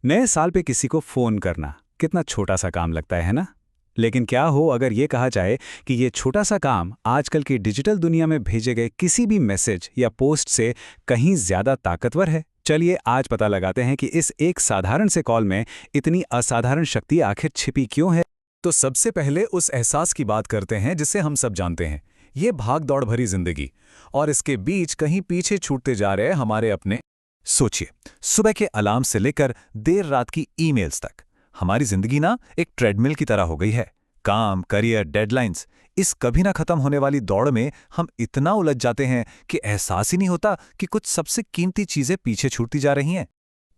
नए साल पे किसी को फोन करना कितना छोटा सा काम लगता है ना। लेकिन क्या हो अगर ये कहा जाए कि ये छोटा सा काम आजकल की डिजिटल दुनिया में भेजे गए किसी भी मैसेज या पोस्ट से कहीं ज्यादा ताकतवर है। चलिए आज पता लगाते हैं कि इस एक साधारण से कॉल में इतनी असाधारण शक्ति आखिर छिपी क्यों है। तो सबसे पहले उस एहसास की बात करते हैं जिसे हम सब जानते हैं, ये भाग दौड़ भरी जिंदगी, और इसके बीच कहीं पीछे छूटते जा रहे हमारे अपने। सोचिए, सुबह के अलार्म से लेकर देर रात की ईमेल्स तक हमारी जिंदगी ना एक ट्रेडमिल की तरह हो गई है। काम, करियर, डेडलाइंस, इस कभी ना खत्म होने वाली दौड़ में हम इतना उलझ जाते हैं कि एहसास ही नहीं होता कि कुछ सबसे कीमती चीजें पीछे छूटती जा रही हैं।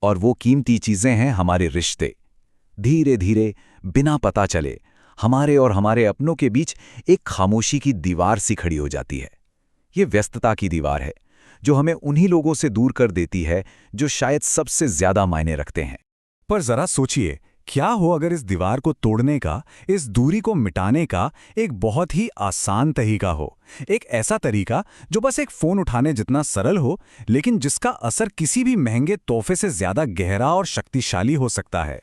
और वो कीमती चीजें हैं हमारे रिश्ते। धीरे धीरे, बिना पता चले, हमारे और हमारे अपनों के बीच एक खामोशी की दीवार सी खड़ी हो जाती है। ये व्यस्तता की दीवार है जो हमें उन्हीं लोगों से दूर कर देती है जो शायद सबसे ज्यादा मायने रखते हैं। पर जरा सोचिए, क्या हो अगर इस दीवार को तोड़ने का, इस दूरी को मिटाने का एक बहुत ही आसान तरीका हो। एक ऐसा तरीका जो बस एक फोन उठाने जितना सरल हो, लेकिन जिसका असर किसी भी महंगे तोहफे से ज्यादा गहरा और शक्तिशाली हो सकता है।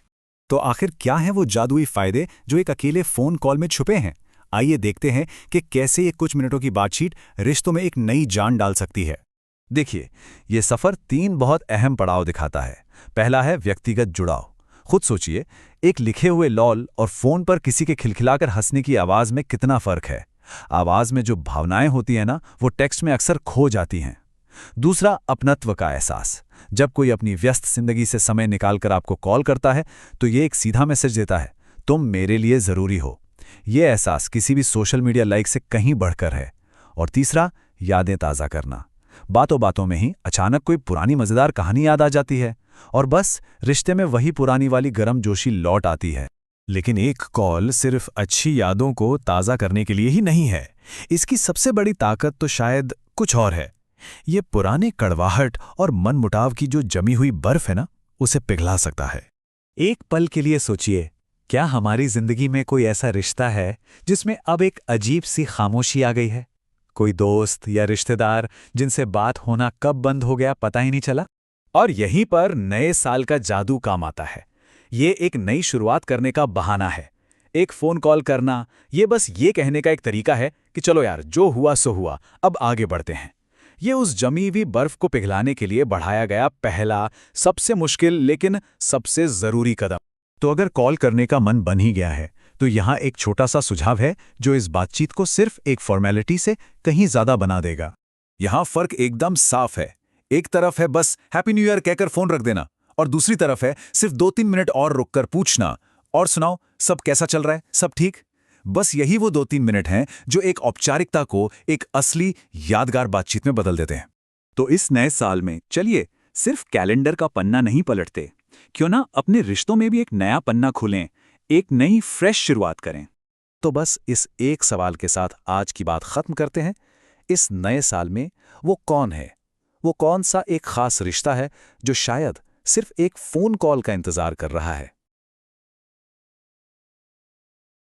तो आखिर क्या है वो जादुई फायदे जो एक अकेले फोन कॉल में छुपे हैं? आइए देखते हैं कि कैसे ये कुछ मिनटों की बातचीत रिश्तों में एक नई जान डाल सकती है। देखिए, ये सफर 3 बहुत अहम पड़ाव दिखाता है। पहला है व्यक्तिगत जुड़ाव। खुद सोचिए, एक लिखे हुए लॉल और फोन पर किसी के खिलखिलाकर हंसने की आवाज में कितना फर्क है। आवाज में जो भावनाएं होती हैं ना, वो टेक्स्ट में अक्सर खो जाती हैं। दूसरा, अपनत्व का एहसास। जब कोई अपनी व्यस्त जिंदगी से समय निकालकर आपको कॉल करता है तो ये एक सीधा मैसेज देता है, तुम मेरे लिए जरूरी हो। ये एहसास किसी भी सोशल मीडिया लाइक से कहीं बढ़कर है। और तीसरा, यादें ताज़ा करना। बातों बातों में ही अचानक कोई पुरानी मजेदार कहानी याद आ जाती है और बस रिश्ते में वही पुरानी वाली गर्मजोशी लौट आती है। लेकिन एक कॉल सिर्फ अच्छी यादों को ताज़ा करने के लिए ही नहीं है। इसकी सबसे बड़ी ताकत तो शायद कुछ और है। ये पुराने कड़वाहट और मनमुटाव की जो जमी हुई बर्फ है ना, उसे पिघला सकता है। एक पल के लिए सोचिए, क्या हमारी जिंदगी में कोई ऐसा रिश्ता है जिसमें अब एक अजीब सी खामोशी आ गई है? कोई दोस्त या रिश्तेदार जिनसे बात होना कब बंद हो गया पता ही नहीं चला? और यहीं पर नए साल का जादू काम आता है। ये एक नई शुरुआत करने का बहाना है। एक फोन कॉल करना, ये बस ये कहने का एक तरीका है कि चलो यार, जो हुआ सो हुआ, अब आगे बढ़ते हैं। ये उस जमी हुई बर्फ को पिघलाने के लिए बढ़ाया गया पहला, सबसे मुश्किल लेकिन सबसे जरूरी कदम। तो अगर कॉल करने का मन बन ही गया है, तो यहाँ एक छोटा सा सुझाव है जो इस बातचीत को सिर्फ एक फॉर्मेलिटी से कहीं ज्यादा बना देगा। यहाँ फर्क एकदम साफ है। एक तरफ है बस हैप्पी न्यू ईयर कहकर फोन रख देना, और दूसरी तरफ है सिर्फ 2-3 मिनट और रुककर पूछना, और सुनाओ, सब कैसा चल रहा है, सब ठीक? बस यही वो 2-3 मिनट हैं जो एक औपचारिकता को एक असली यादगार बातचीत में बदल देते हैं। तो इस नए साल में चलिए सिर्फ कैलेंडर का पन्ना नहीं पलटते, क्यों ना अपने रिश्तों में भी एक नया पन्ना खोलें, एक नई फ्रेश शुरुआत करें। तो बस इस एक सवाल के साथ आज की बात खत्म करते हैं। इस नए साल में वो कौन है, वो कौन सा एक खास रिश्ता है जो शायद सिर्फ एक फोन कॉल का इंतजार कर रहा है?